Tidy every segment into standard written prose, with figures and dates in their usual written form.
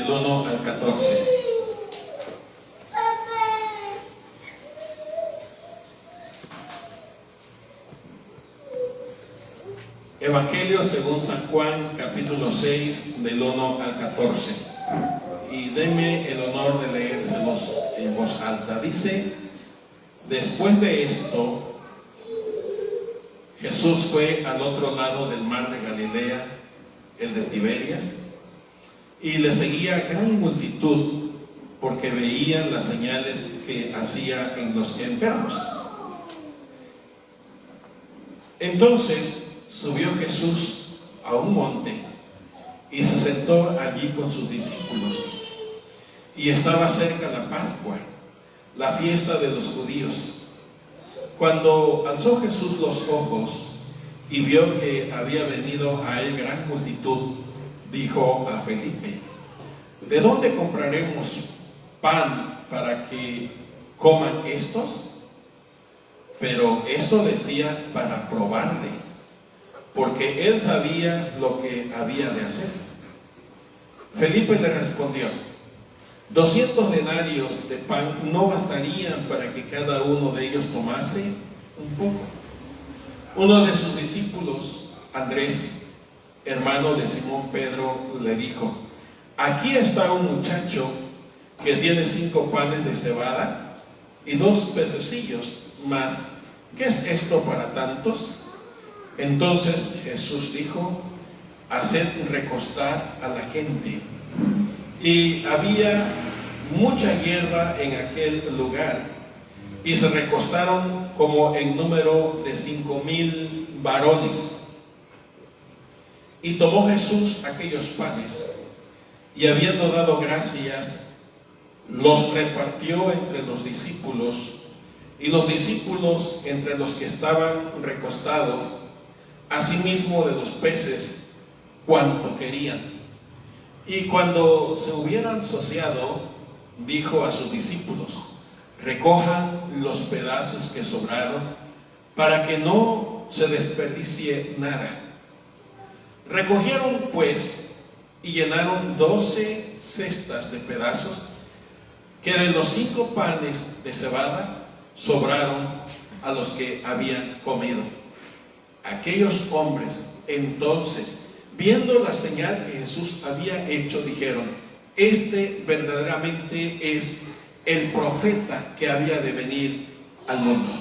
del 1 al 14. Evangelio según San Juan, capítulo 6, del 1 al 14. Y denme el honor de leérselos en voz alta. Dice: después de esto, Jesús fue al otro lado del mar de Galilea, el de Tiberias, y le seguía gran multitud, porque veían las señales que hacía en los enfermos. Entonces subió Jesús a un monte y se sentó allí con sus discípulos. Y estaba cerca la Pascua, la fiesta de los judíos. Cuando alzó Jesús los ojos y vio que había venido a él gran multitud, dijo a Felipe: ¿de dónde compraremos pan para que coman estos? Pero esto decía para probarle, porque él sabía lo que había de hacer. Felipe le respondió: 200 denarios de pan no bastarían para que cada uno de ellos tomase un poco. Uno de sus discípulos, Andrés, hermano de Simón Pedro, le dijo: aquí está un muchacho que tiene 5 panes de cebada y 2 pececillos, mas ¿qué es esto para tantos? Entonces Jesús dijo: haced recostar a la gente. Y había mucha hierba en aquel lugar, y se recostaron como en número de 5,000 varones. Y tomó Jesús aquellos panes, y habiendo dado gracias, los repartió entre los discípulos, y los discípulos entre los que estaban recostados, asimismo de los peces, cuanto querían. Y cuando se hubieran saciado, dijo a sus discípulos: recojan los pedazos que sobraron, para que no se desperdicie nada. Recogieron pues y llenaron 12 cestas de pedazos, que de los 5 panes de cebada sobraron a los que habían comido. Aquellos hombres entonces, viendo la señal que Jesús había hecho, dijeron: este verdaderamente es el profeta que había de venir al mundo.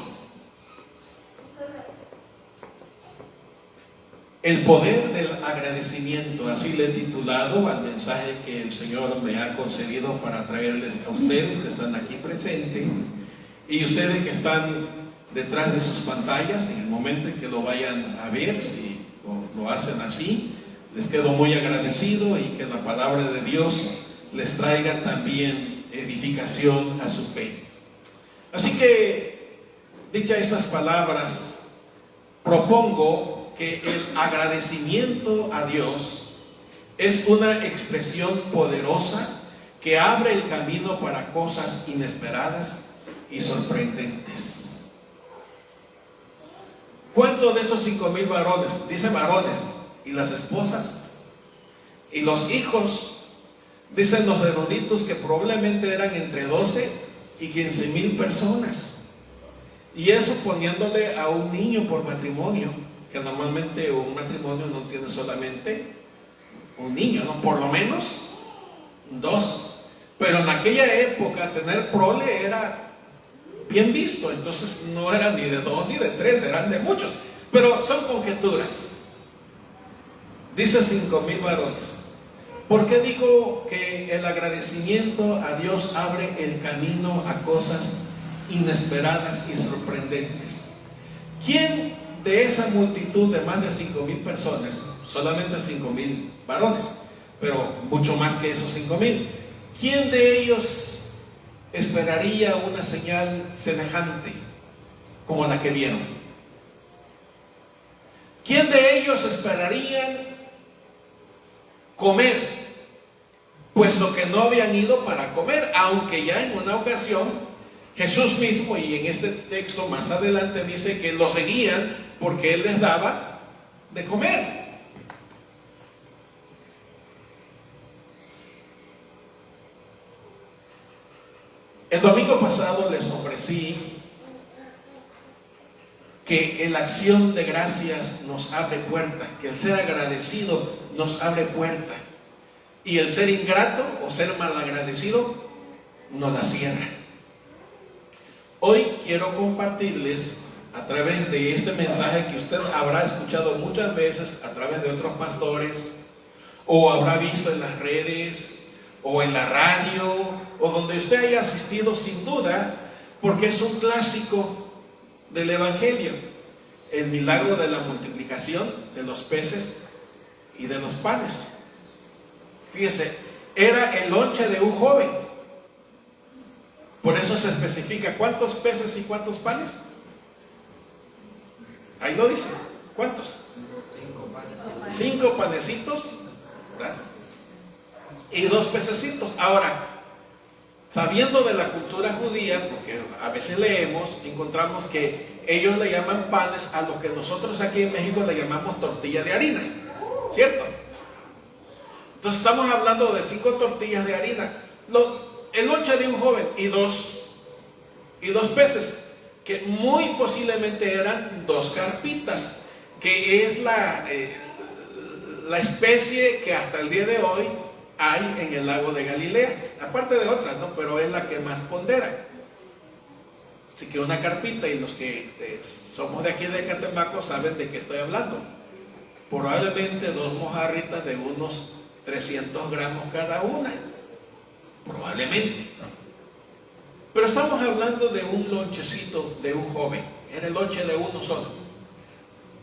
El poder del agradecimiento, así le he titulado al mensaje que el Señor me ha concedido para traerles a ustedes que están aquí presentes y ustedes que están detrás de sus pantallas. En el momento en que lo vayan a ver, si lo hacen así, les quedo muy agradecido, y que la palabra de Dios les traiga también edificación a su fe. Así que, dichas estas palabras, propongo que el agradecimiento a Dios es una expresión poderosa que abre el camino para cosas inesperadas y sorprendentes. ¿Cuántos de esos 5,000 varones? Dice varones. ¿Y las esposas? ¿Y los hijos? Dicen los eruditos que probablemente eran entre 12 y 15,000 personas. Y eso poniéndole a un niño por matrimonio, que normalmente un matrimonio no tiene solamente un niño, ¿no? Por lo menos 2. Pero en aquella época tener prole era bien visto, entonces no eran ni de 2 ni de 3, eran de muchos. Pero son conjeturas. Dice 5,000 varones. ¿Por qué digo que el agradecimiento a Dios abre el camino a cosas inesperadas y sorprendentes? ¿Quién de esa multitud de más de 5,000 personas, solamente 5,000 varones, pero mucho más que esos 5,000, quién de ellos esperaría una señal semejante como la que vieron? ¿Quién de ellos esperarían comer, puesto que no habían ido para comer? Aunque ya en una ocasión Jesús mismo, y en este texto más adelante dice que lo seguían porque Él les daba de comer. El domingo pasado les ofrecí que la acción de gracias nos abre puertas, que el ser agradecido nos abre puertas, y el ser ingrato o ser malagradecido nos la cierra. Hoy quiero compartirles, a través de este mensaje que usted habrá escuchado muchas veces a través de otros pastores, o habrá visto en las redes, o en la radio, o donde usted haya asistido, sin duda, porque es un clásico del Evangelio, el milagro de la multiplicación de los peces y de los panes. Fíjese, era el lonche de un joven. Por eso se especifica cuántos peces y cuántos panes. Ahí lo dice. ¿Cuántos? 5 panecitos, ¿verdad? Y 2 pececitos. Ahora, sabiendo de la cultura judía, porque a veces leemos, encontramos que ellos le llaman panes a lo que nosotros aquí en México le llamamos tortilla de harina, ¿cierto? Entonces estamos hablando de 5 tortillas de harina, el lonche de un joven y dos peces, que muy posiblemente eran 2 carpitas, que es la especie que hasta el día de hoy hay en el lago de Galilea, aparte de otras, ¿no? Pero es la que más pondera. Así que una carpita, y los que somos de aquí de Catemaco saben de qué estoy hablando. Probablemente 2 mojarritas de unos 300 gramos cada una. Probablemente. Pero estamos hablando de un lonchecito de un joven. Era el lonche de uno solo.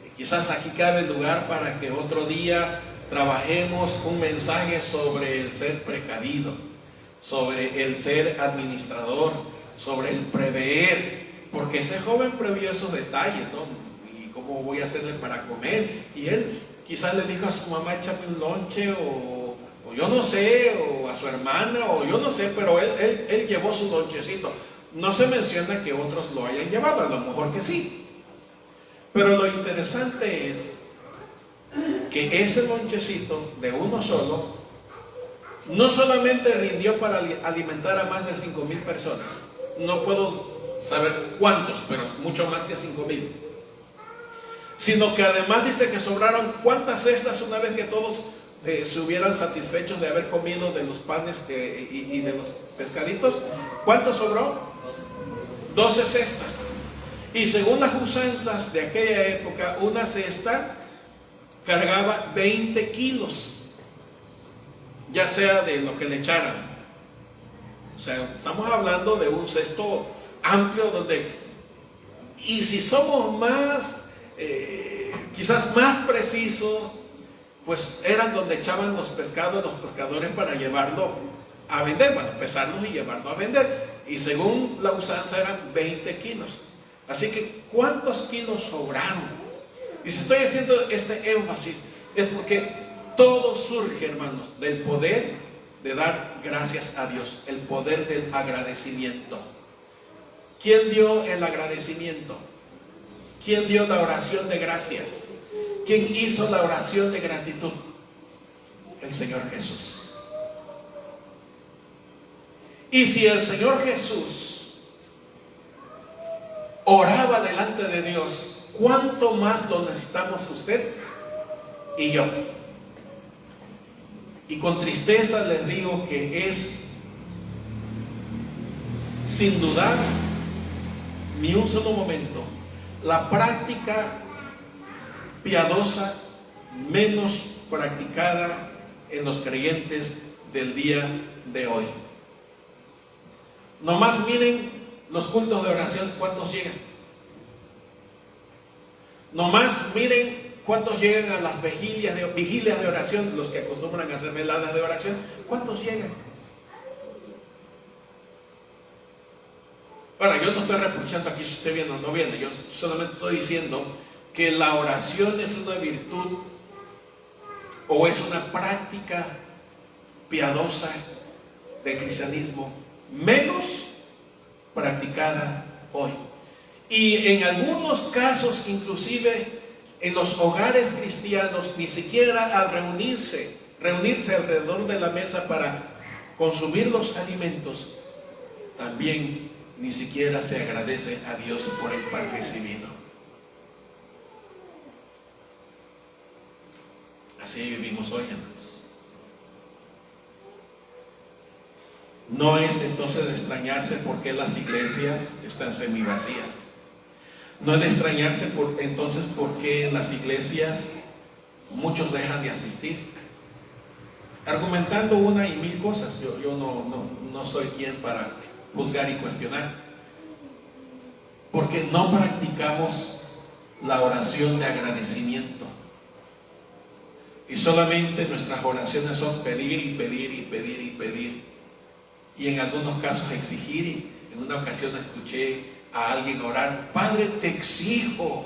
Y quizás aquí cabe lugar para que otro día trabajemos un mensaje sobre el ser precavido, sobre el ser administrador, sobre el prever, porque ese joven previó esos detalles, ¿no? ¿Y cómo voy a hacerle para comer? Y él quizás le dijo a su mamá, échame un lonche, o yo no sé, o a su hermana, o yo no sé, pero él llevó su lonchecito. No se menciona que otros lo hayan llevado, a lo mejor que sí. Pero lo interesante es que ese lonchecito de uno solo no solamente rindió para alimentar a más de 5,000 personas, no puedo saber cuántos, pero mucho más que 5,000, sino que además dice que sobraron cuántas cestas una vez que todos se hubieran satisfechos de haber comido de los panes y de los pescaditos. ¿Cuánto sobró? 12 cestas. Y según las usanzas de aquella época, una cesta cargaba 20 kilos, ya sea de lo que le echaran. O sea, estamos hablando de un cesto amplio donde, y si somos más, quizás más precisos, pues eran donde echaban los pescados los pescadores para llevarlo a vender, bueno, pesarlos y llevarlo a vender. Y según la usanza eran 20 kilos. Así que, ¿cuántos kilos sobraron? Y si estoy haciendo este énfasis, es porque todo surge, hermanos, del poder de dar gracias a Dios, el poder del agradecimiento. ¿Quién dio el agradecimiento? ¿Quién dio la oración de gracias? ¿Quién hizo la oración de gratitud? El Señor Jesús. Y si el Señor Jesús oraba delante de Dios, ¿cuánto más lo necesitamos usted y yo? Y con tristeza les digo que es, sin dudar ni un solo momento, la práctica piadosa menos practicada en los creyentes del día de hoy. Nomás miren los cultos de oración, ¿cuántos llegan? Nomás miren cuántos llegan a las vigilias de oración, los que acostumbran a hacer veladas de oración, ¿cuántos llegan? Ahora, yo no estoy reprochando aquí si usted viene o no viene, yo solamente estoy diciendo que la oración es una virtud o es una práctica piadosa del cristianismo menos practicada hoy. Y en algunos casos, inclusive en los hogares cristianos, ni siquiera al reunirse alrededor de la mesa para consumir los alimentos, también ni siquiera se agradece a Dios por el pan recibido. Así vivimos hoy, hermanos. No es entonces de extrañarse por qué las iglesias están semivacías. No es de extrañarse entonces por qué en las iglesias muchos dejan de asistir, argumentando una y mil cosas. Yo no soy quien para juzgar y cuestionar, porque no practicamos la oración de agradecimiento, y solamente nuestras oraciones son pedir y pedir y pedir y pedir, y en algunos casos exigir. Y en una ocasión escuché a alguien orar: Padre, te exijo.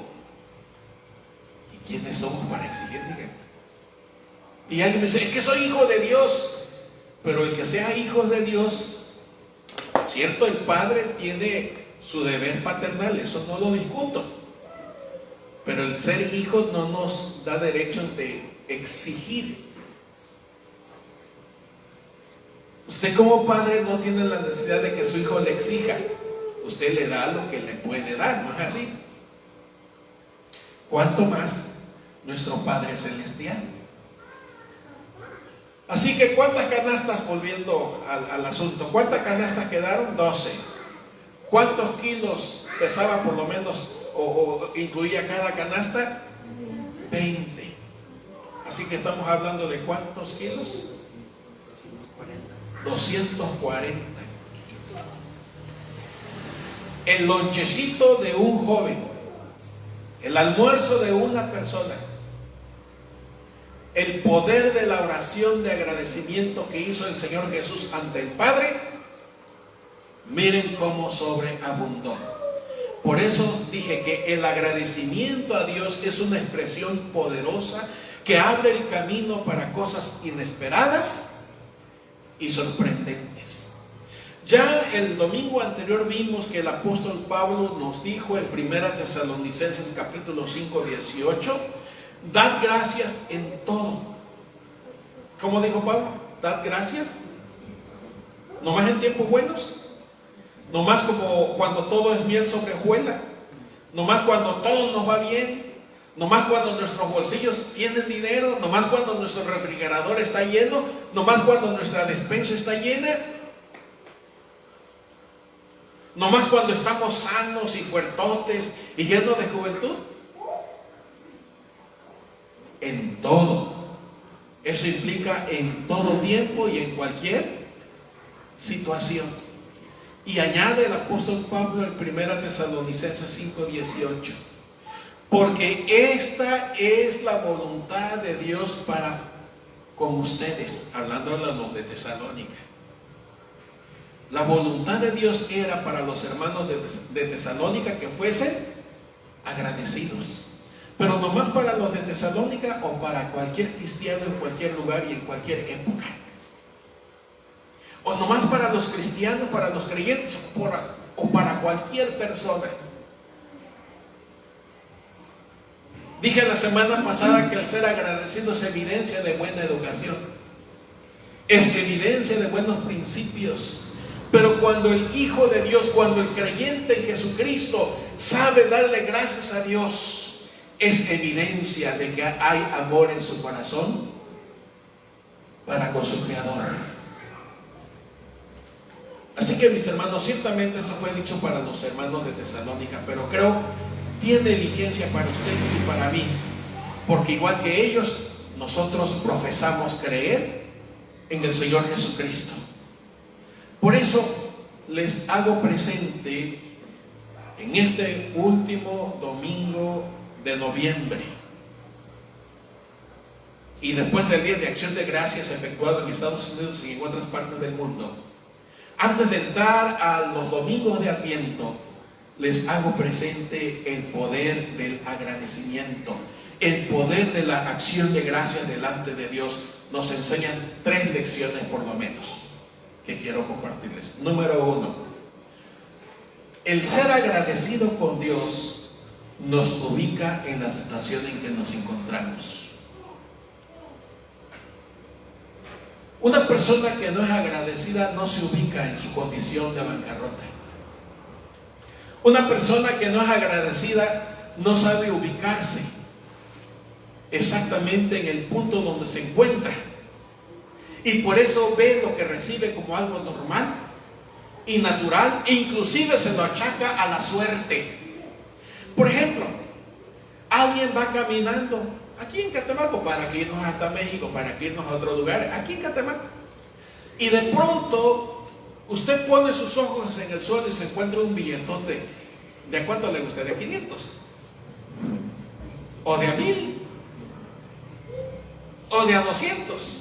¿Y quiénes somos para exigir? Díganme. Y alguien me dice: es que soy hijo de Dios. Pero el que sea hijo de Dios, cierto, el Padre tiene su deber paternal, eso no lo discuto, pero el ser hijos no nos da derecho de exigir. Usted como padre no tiene la necesidad de que su hijo le exija. Usted le da lo que le puede dar, ¿no es así? ¿Cuánto más nuestro Padre Celestial? Así que ¿cuántas canastas, volviendo al asunto, cuántas canastas quedaron? 12. ¿Cuántos kilos pesaba por lo menos o incluía cada canasta? 20. Así que estamos hablando de ¿cuántos kilos? 240. El lonchecito de un joven, el almuerzo de una persona, el poder de la oración de agradecimiento que hizo el Señor Jesús ante el Padre, miren cómo sobreabundó. Por eso dije que el agradecimiento a Dios es una expresión poderosa que abre el camino para cosas inesperadas y sorprendentes. Ya el domingo anterior vimos que el apóstol Pablo nos dijo en 1 Tesalonicenses capítulo 5, 18, dad gracias en todo. ¿Cómo dijo Pablo? Dad gracias. ¿No más en tiempos buenos? ¿No más como cuando todo es miel sobre hojuela? ¿No más cuando todo nos va bien? ¿No más cuando nuestros bolsillos tienen dinero? ¿No más cuando nuestro refrigerador está lleno? ¿No más cuando nuestra despensa está llena? ¿No más cuando estamos sanos y fuertotes y llenos de juventud? En todo. Eso implica en todo tiempo y en cualquier situación. Y añade el apóstol Pablo en 1 Tesalonicenses 5:18. Porque esta es la voluntad de Dios para con ustedes, hablando a los de Tesalónica. La voluntad de Dios era para los hermanos de Tesalónica que fuesen agradecidos. Pero no más para los de Tesalónica o para cualquier cristiano en cualquier lugar y en cualquier época. O no más para los cristianos, para los creyentes o para cualquier persona. Dije la semana pasada que el ser agradecido es evidencia de buena educación. Es evidencia de buenos principios. Pero cuando el Hijo de Dios, cuando el creyente en Jesucristo sabe darle gracias a Dios, es evidencia de que hay amor en su corazón para con su Creador. Así que mis hermanos, ciertamente eso fue dicho para los hermanos de Tesalónica, pero creo tiene vigencia para ustedes y para mí, porque igual que ellos, nosotros profesamos creer en el Señor Jesucristo. Por eso les hago presente en este último domingo de noviembre y después del Día de Acción de Gracias efectuado en Estados Unidos y en otras partes del mundo, antes de entrar a los domingos de Adviento, les hago presente el poder del agradecimiento, el poder de la acción de gracias delante de Dios. Nos enseñan 3 lecciones por lo menos que quiero compartirles. Número 1, el ser agradecido con Dios nos ubica en la situación en que nos encontramos. Una persona que no es agradecida no se ubica en su condición de bancarrota. Una persona que no es agradecida no sabe ubicarse exactamente en el punto donde se encuentra. Y por eso ve lo que recibe como algo normal y natural, e inclusive se lo achaca a la suerte. Por ejemplo, alguien va caminando aquí en Catemaco para irnos hasta México, para irnos a otro lugar, aquí en Catemaco, y de pronto usted pone sus ojos en el suelo y se encuentra un billetón ¿de cuánto le gusta? ¿De 500? ¿O de a 1000? ¿O de a 200?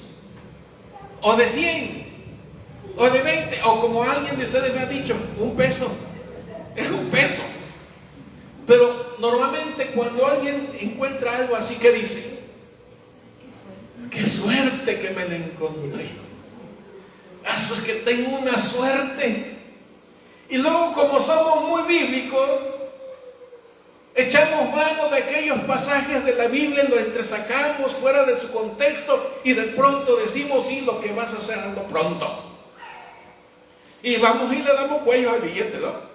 ¿O de 100? ¿O de 20? ¿O como alguien de ustedes me ha dicho, un peso? Es un peso. Pero normalmente cuando alguien encuentra algo así, ¿qué dice? ¡Qué suerte que me la encontré! Eso es que tengo una suerte. Y luego, como somos muy bíblicos, echamos mano de aquellos pasajes de la Biblia, lo entresacamos fuera de su contexto y de pronto decimos, sí, lo que vas a hacer, hazlo pronto. Y vamos y le damos cuello al billete, ¿no?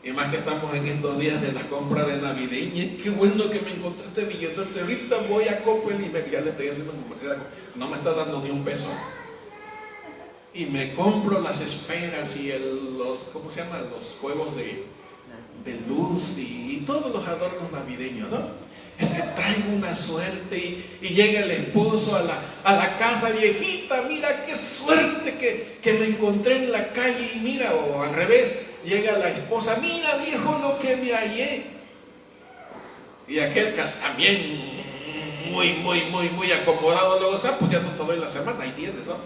Y más que estamos en estos días de la compra de navideña, qué bueno que me encontré este billete. Ahorita voy a Coppel y ya le estoy haciendo comercial, no me está dando ni un peso. Y me compro las esferas y los, ¿cómo se llaman? Los juegos de luz y todos los adornos navideños, ¿no? Es que traigo una suerte y llega el esposo a la casa, viejita, mira qué suerte que me encontré en la calle, y mira, o al revés, llega la esposa, mira viejo lo que me hallé. Y aquel también muy acomodado, luego, ¿sabes? Pues ya no te doy la semana, hay 10, ¿no?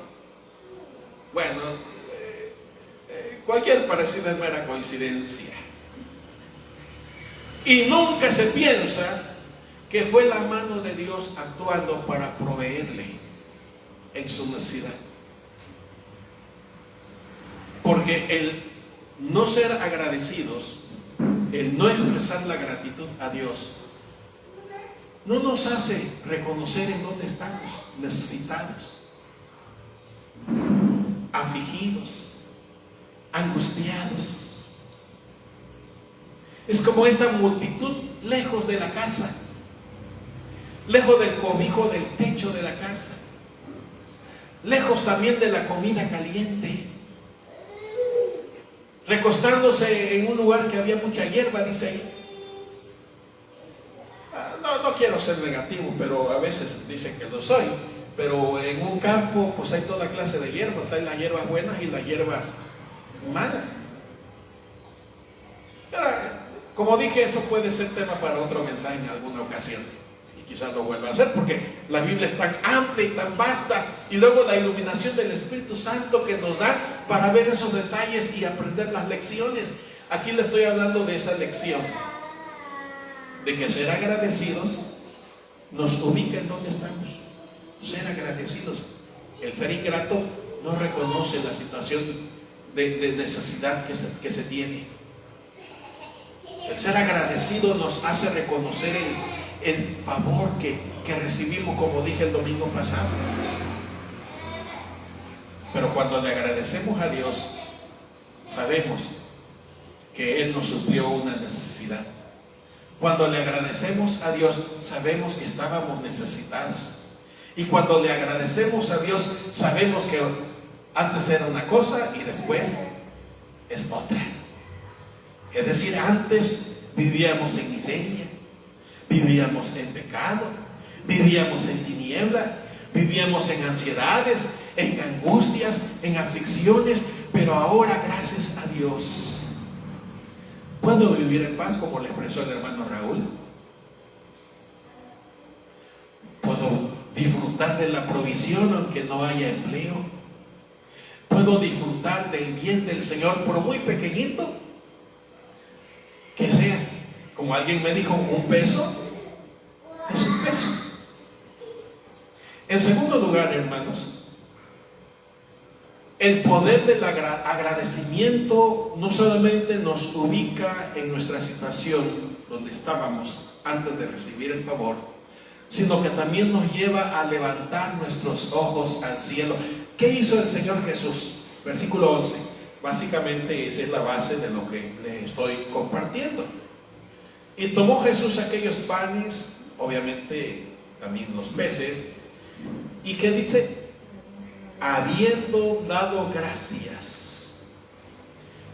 Bueno, cualquier parecido es mera coincidencia. Y nunca se piensa que fue la mano de Dios actuando para proveerle en su necesidad. Porque el no ser agradecidos, el no expresar la gratitud a Dios, no nos hace reconocer en dónde estamos, necesitados, afligidos, angustiados. Es como esta multitud lejos de la casa, lejos del cobijo del techo de la casa, lejos también de la comida caliente, recostándose en un lugar que había mucha hierba, dice ahí. No quiero ser negativo, pero a veces dicen que lo soy. Pero en un campo pues hay toda clase de hierbas, hay las hierbas buenas y las hierbas malas. Ahora, como dije, eso puede ser tema para otro mensaje en alguna ocasión. Y quizás lo vuelva a hacer porque la Biblia es tan amplia y tan vasta. Y luego la iluminación del Espíritu Santo que nos da para ver esos detalles y aprender las lecciones. Aquí le estoy hablando de esa lección. De que ser agradecidos nos ubica en donde estamos. Ser agradecidos. El ser ingrato no reconoce la situación de necesidad que se tiene. El ser agradecido nos hace reconocer el favor que recibimos, como dije el domingo pasado. Pero cuando le agradecemos a Dios, sabemos que Él nos suplió una necesidad. Cuando le agradecemos a Dios, sabemos que estábamos necesitados. Y cuando le agradecemos a Dios, sabemos que antes era una cosa y después es otra. Es decir, antes vivíamos en miseria, vivíamos en pecado, vivíamos en tiniebla, vivíamos en ansiedades, en angustias, en aflicciones, pero ahora, gracias a Dios, ¿puedo vivir en paz, como le expresó el hermano Raúl? ¿Puedo disfrutar de la provisión aunque no haya empleo? ¿Puedo disfrutar del bien del Señor por muy pequeñito que sea? Como alguien me dijo, un peso es un peso. En segundo lugar, hermanos, el poder del agradecimiento no solamente nos ubica en nuestra situación donde estábamos antes de recibir el favor, sino que también nos lleva a levantar nuestros ojos al cielo. ¿Qué hizo el Señor Jesús? Versículo 11. Básicamente esa es la base de lo que les estoy compartiendo. Y tomó Jesús aquellos panes, obviamente también los peces, y ¿qué dice? Habiendo dado gracias.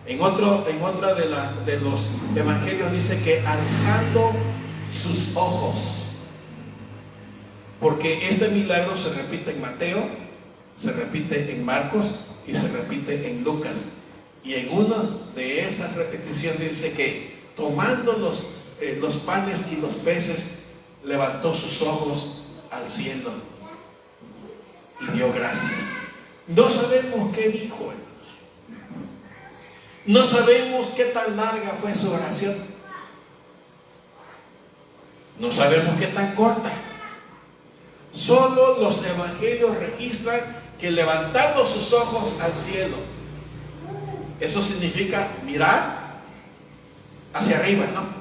En otra de los evangelios dice que alzando sus ojos, porque este milagro se repite en Mateo, se repite en Marcos y se repite en Lucas. Y en una de esas repeticiones dice que tomando los panes y los peces, levantó sus ojos al cielo y dio gracias. No sabemos qué dijo, hermanos. No sabemos qué tan larga fue su oración. No sabemos qué tan corta. Solo los evangelios registran que levantando sus ojos al cielo, eso significa mirar hacia arriba, ¿no?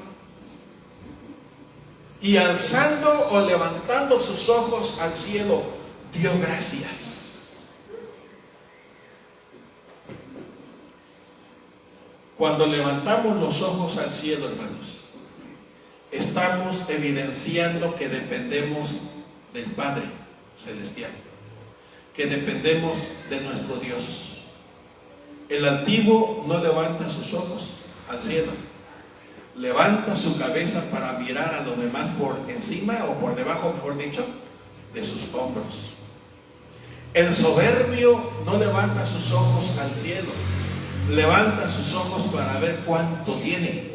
Y alzando o levantando sus ojos al cielo, dio gracias. Cuando levantamos los ojos al cielo, hermanos, estamos evidenciando que dependemos del Padre Celestial, que dependemos de nuestro Dios. El altivo no levanta sus ojos al cielo, levanta su cabeza para mirar a los demás por encima o por debajo, mejor dicho, de sus hombros. El soberbio no levanta sus ojos al cielo, levanta sus ojos para ver cuánto tiene.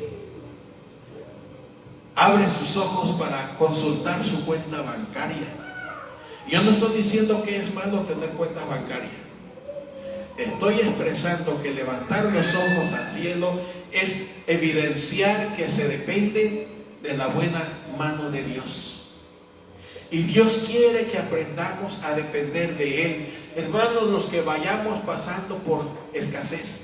Abre sus ojos para consultar su cuenta bancaria. Yo no estoy diciendo que es malo tener cuenta bancaria. Estoy expresando que levantar los ojos al cielo es evidenciar que se depende de la buena mano de Dios. Y Dios quiere que aprendamos a depender de Él. Hermanos, los que vayamos pasando por escasez,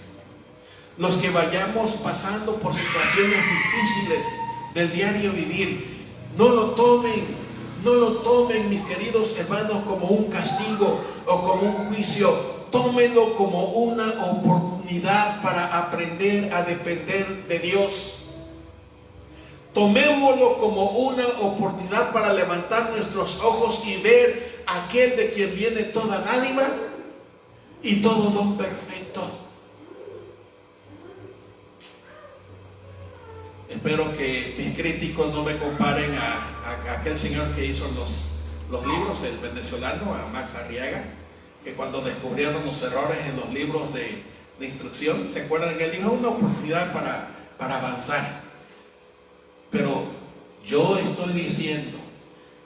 los que vayamos pasando por situaciones difíciles del diario vivir, no lo tomen, mis queridos hermanos, como un castigo o como un juicio. Tómenlo como una oportunidad para aprender a depender de Dios. Tomémoslo como una oportunidad para levantar nuestros ojos y ver a aquel de quien viene toda dádiva y todo don perfecto. Espero que mis críticos no me comparen a aquel señor que hizo los libros, el venezolano, a Max Arriaga, que cuando descubrieron los errores en los libros de instrucción, ¿se acuerdan que él dijo? Una oportunidad para avanzar. Pero yo estoy diciendo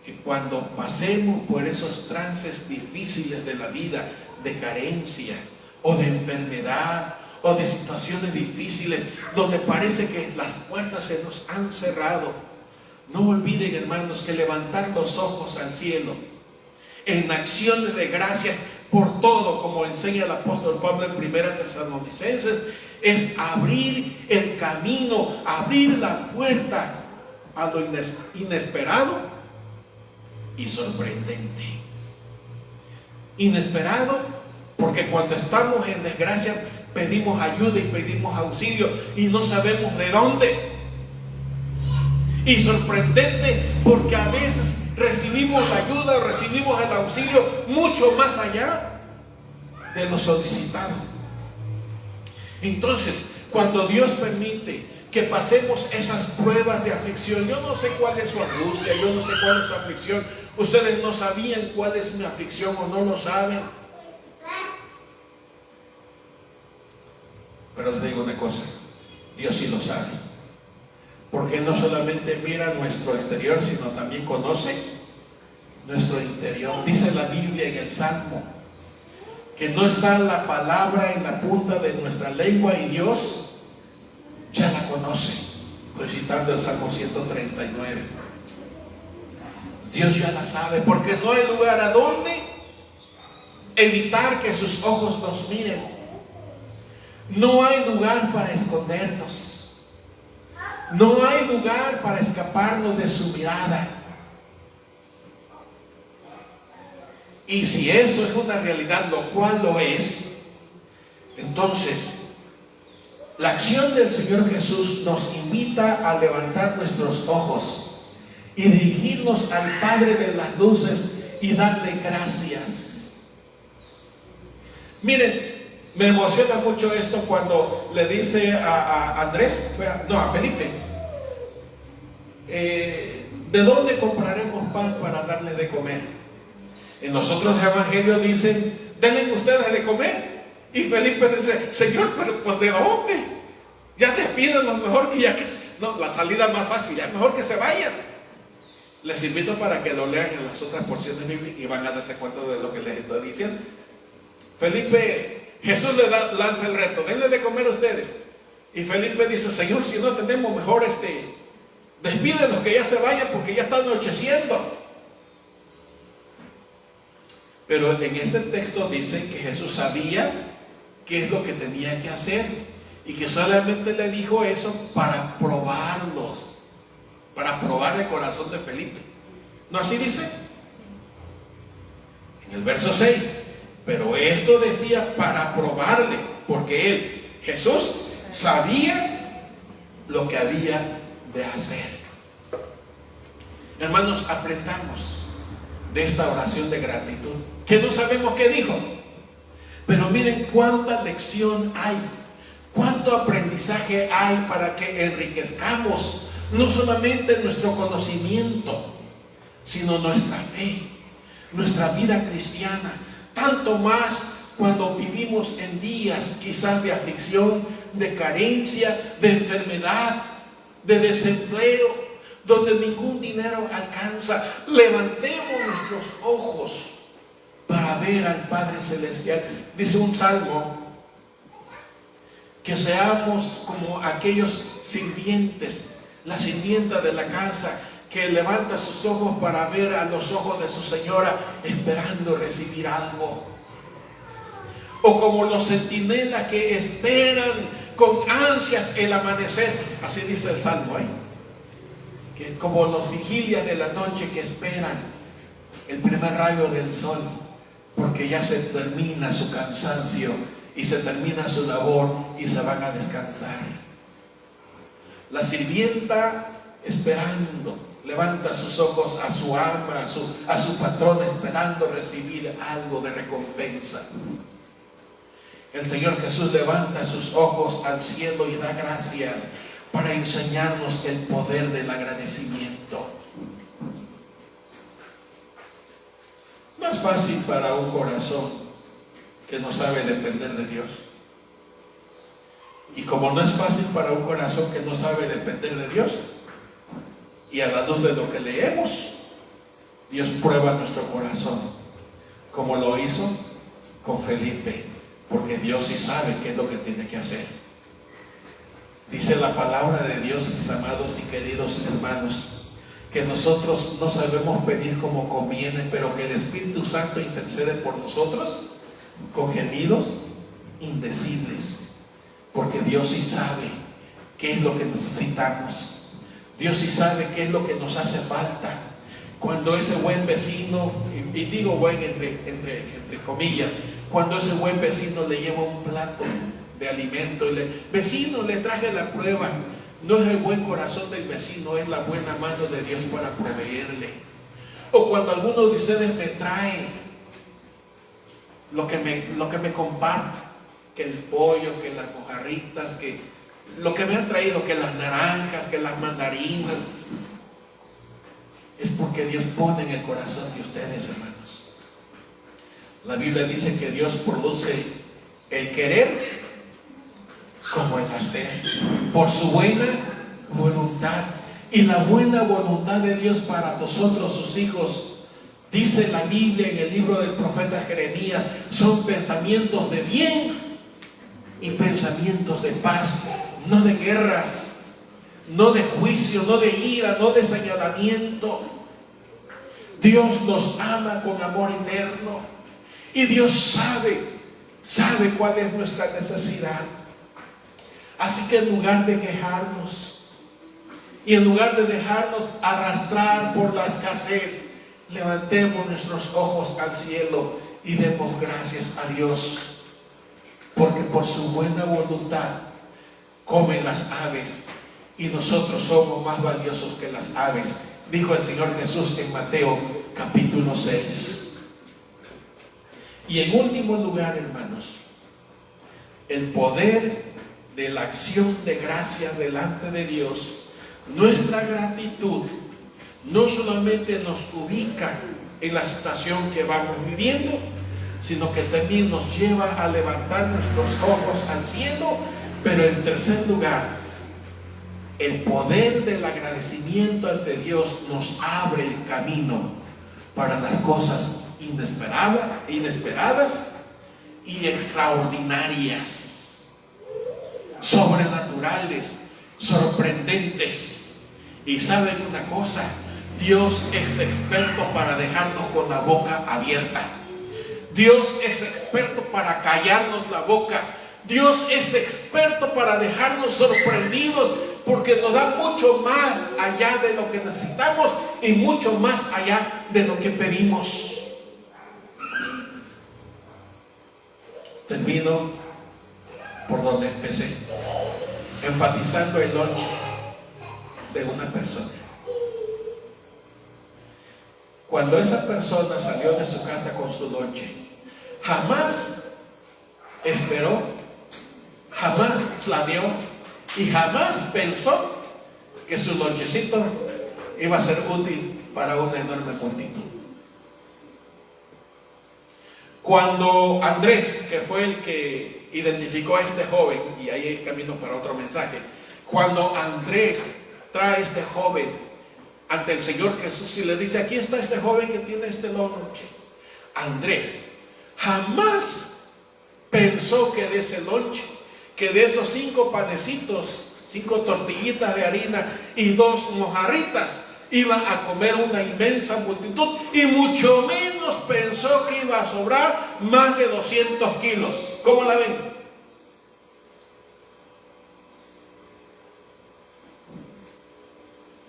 que cuando pasemos por esos trances difíciles de la vida, de carencia o de enfermedad o de situaciones difíciles donde parece que las puertas se nos han cerrado, no olviden, hermanos, que levantar los ojos al cielo en acciones de gracias por todo, como enseña el apóstol Pablo en 1 Tesalonicenses, es abrir el camino, abrir la puerta a lo inesperado y sorprendente. Inesperado porque cuando estamos en desgracia pedimos ayuda y pedimos auxilio y no sabemos de dónde. Y sorprendente porque a veces recibimos la ayuda, recibimos el auxilio mucho más allá de lo solicitado. Entonces, cuando Dios permite que pasemos esas pruebas de aflicción, yo no sé cuál es su angustia, yo no sé cuál es su aflicción, ustedes no sabían cuál es mi aflicción o no lo saben. Pero les digo una cosa, Dios sí lo sabe. Porque no solamente mira nuestro exterior, sino también conoce nuestro interior. Dice la Biblia en el Salmo que no está la palabra en la punta de nuestra lengua y Dios ya la conoce. Estoy citando el Salmo 139. Dios ya la sabe, porque no hay lugar a donde evitar que sus ojos nos miren. No hay lugar para escondernos. No hay lugar para escaparnos de su mirada. Y si eso es una realidad, lo cual lo es, entonces la acción del Señor Jesús nos invita a levantar nuestros ojos y dirigirnos al Padre de las luces y darle gracias. Miren, me emociona mucho esto cuando le dice a Andrés, a Felipe, ¿de dónde compraremos pan para darle de comer? En los otros evangelios dicen, denle ustedes de comer. Y Felipe dice, Señor, pero pues ¿de dónde? Ya despídanos, mejor que ya que... No, la salida más fácil, ya mejor que se vayan. Les invito para que lo lean en las otras porciones bíblicas y van a darse cuenta de lo que les estoy diciendo. Jesús le lanza el reto, denle de comer a ustedes. Y Felipe dice, Señor, si no tenemos, mejor despídenos que ya se vayan porque ya está anocheciendo. Pero en este texto dice que Jesús sabía qué es lo que tenía que hacer y que solamente le dijo eso para probarlos, para probar el corazón de Felipe. ¿No así dice? En el verso 6, pero esto decía para probarle, porque Jesús, sabía lo que había de hacer. Hermanos, aprendamos de esta oración de gratitud, que no sabemos qué dijo, pero miren cuánta lección hay, cuánto aprendizaje hay para que enriquezcamos no solamente nuestro conocimiento, sino nuestra fe, nuestra vida cristiana, tanto más cuando vivimos en días quizás de aflicción, de carencia, de enfermedad, de desempleo, donde ningún dinero alcanza. Levantemos nuestros ojos para ver al Padre Celestial. Dice un salmo, que seamos como aquellos sirvientes, la sirvienta de la casa, que levanta sus ojos para ver a los ojos de su señora, esperando recibir algo. O como los centinelas que esperan con ansias el amanecer. Así dice el salmo, que como los vigilias de la noche que esperan el primer rayo del sol, porque ya se termina su cansancio y se termina su labor y se van a descansar. La sirvienta esperando, levanta sus ojos a su ama, a su patrón, esperando recibir algo de recompensa. El Señor Jesús levanta sus ojos al cielo y da gracias para enseñarnos el poder del agradecimiento. No es fácil para un corazón que no sabe depender de Dios. Y como no es fácil para un corazón que no sabe depender de Dios, y a la luz de lo que leemos, Dios prueba nuestro corazón, como lo hizo con Felipe, porque Dios sí sabe qué es lo que tiene que hacer. Dice la palabra de Dios, mis amados y queridos hermanos, que nosotros no sabemos pedir como conviene, pero que el Espíritu Santo intercede por nosotros con gemidos indecibles, porque Dios sí sabe qué es lo que necesitamos. Dios sí sabe qué es lo que nos hace falta. Cuando ese buen vecino, y digo buen entre comillas, cuando ese buen vecino le lleva un plato de alimento y vecino, le traje la prueba. No es el buen corazón del vecino, es la buena mano de Dios para proveerle. O cuando alguno de ustedes me trae lo que me comparte, que el pollo, que las mojarritas, que lo que me han traído, que las naranjas, que las mandarinas, es porque Dios pone en el corazón de ustedes, hermanos. La Biblia dice que Dios produce el querer como el hacer, por su buena voluntad. Y la buena voluntad de Dios para nosotros, sus hijos, dice la Biblia en el libro del profeta Jeremías, son pensamientos de bien y pensamientos de paz, no de guerras, no de juicio, no de ira, no de señalamiento. Dios nos ama con amor eterno y Dios sabe cuál es nuestra necesidad. Así que en lugar de quejarnos y en lugar de dejarnos arrastrar por la escasez levantemos nuestros ojos al cielo y demos gracias a Dios, porque por su buena voluntad comen las aves y nosotros somos más valiosos que las aves, dijo el Señor Jesús en Mateo capítulo 6. Y en último lugar, hermanos, el poder de la acción de gracias delante de Dios. Nuestra gratitud no solamente nos ubica en la situación que vamos viviendo, sino que también nos lleva a levantar nuestros ojos al cielo. Pero en tercer lugar, el poder del agradecimiento ante Dios nos abre el camino para las cosas inesperadas y extraordinarias, sobrenaturales, sorprendentes. Y saben una cosa, Dios es experto para dejarnos con la boca abierta. Dios es experto para callarnos la boca. Dios es experto para dejarnos sorprendidos, porque nos da mucho más allá de lo que necesitamos y mucho más allá de lo que pedimos. Termino por donde empecé, enfatizando el lonche de una persona. Cuando esa persona salió de su casa con su lonche, jamás esperó, jamás planeó y jamás pensó que su lonchecito iba a ser útil para una enorme multitud. Cuando Andrés, que fue el que identificó a este joven, y ahí hay camino para otro mensaje, cuando Andrés trae a este joven ante el Señor Jesús y le dice: aquí está este joven que tiene este lonche, Andrés jamás pensó que de ese lonche, que de esos 5 panecitos, 5 tortillitas de harina y 2 mojarritas, iba a comer una inmensa multitud, y mucho menos pensó que iba a sobrar más de 200 kilos. ¿Cómo la ven?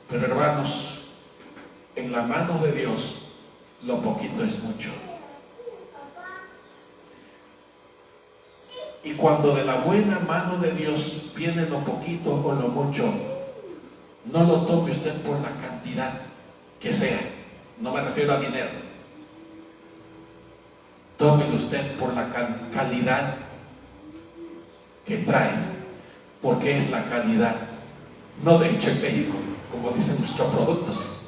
Pero hermanos, en las manos de Dios, lo poquito es mucho. Y cuando de la buena mano de Dios viene lo poquito o lo mucho, no lo tome usted por la cantidad que sea. No me refiero a dinero. Tómelo usted por la calidad que trae, porque es la calidad, no de hecho en México, como dicen nuestros productos,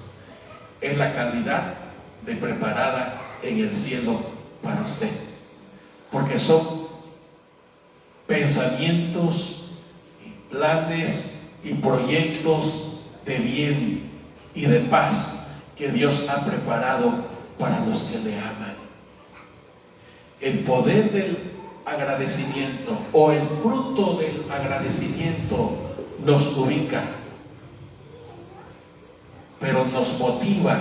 es la calidad de preparada en el cielo para usted, porque son pensamientos, planes y proyectos de bien y de paz que Dios ha preparado para los que le aman. El poder del agradecimiento o el fruto del agradecimiento nos ubica, pero nos motiva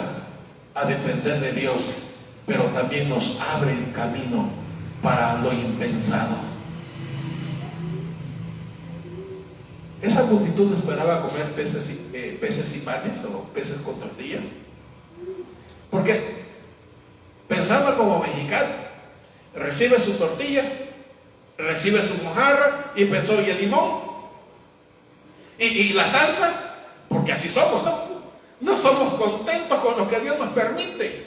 a depender de Dios, pero también nos abre el camino para lo impensado. Esa multitud esperaba comer peces y panes o peces con tortillas, porque pensaba como mexicano: recibe sus tortillas, recibe su mojarra, y pensó: ¿y el limón? ¿Y la salsa? Porque así somos, ¿no? No somos contentos con lo que Dios nos permite,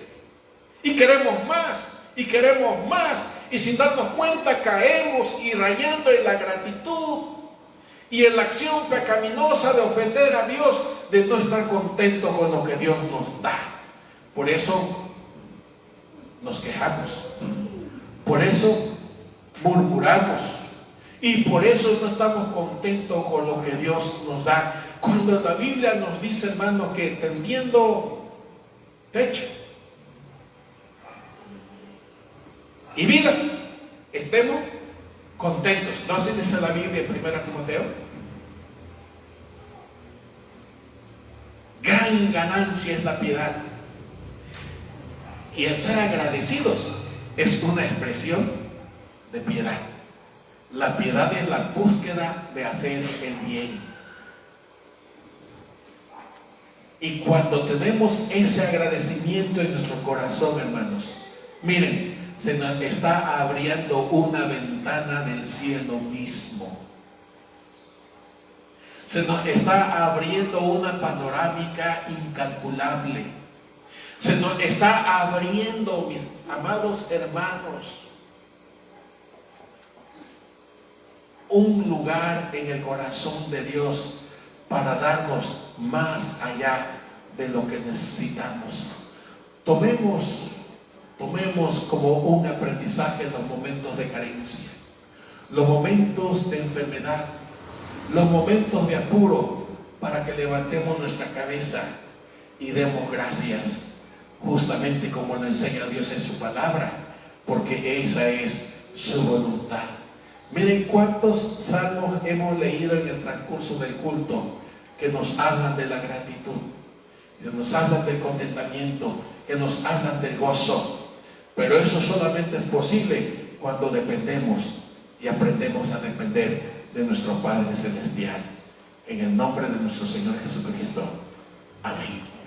y queremos más, y queremos más, y sin darnos cuenta caemos y rayando en la gratitud y en la acción pecaminosa de ofender a Dios, de no estar contentos con lo que Dios nos da. Por eso nos quejamos, por eso murmuramos, y por eso no estamos contentos con lo que Dios nos da. Cuando la Biblia nos dice, hermanos, que tendiendo techo y vida, estemos contentos. ¿No así dice la Biblia en 1 Timoteo? Gran ganancia es la piedad, y el ser agradecidos es una expresión de piedad. La piedad es la búsqueda de hacer el bien. Y cuando tenemos ese agradecimiento en nuestro corazón, hermanos, miren, se nos está abriendo una ventana del cielo mismo. Se nos está abriendo una panorámica incalculable. Se nos está abriendo, mis amados hermanos, un lugar en el corazón de Dios para darnos más allá de lo que necesitamos. Tomemos como un aprendizaje los momentos de carencia, los momentos de enfermedad, los momentos de apuro, para que levantemos nuestra cabeza y demos gracias, justamente como nos enseña Dios en su palabra, porque esa es su voluntad. Miren cuántos salmos hemos leído en el transcurso del culto que nos hablan de la gratitud, que nos hablan del contentamiento, que nos hablan del gozo. Pero eso solamente es posible cuando dependemos y aprendemos a depender de nuestro Padre Celestial. En el nombre de nuestro Señor Jesucristo. Amén.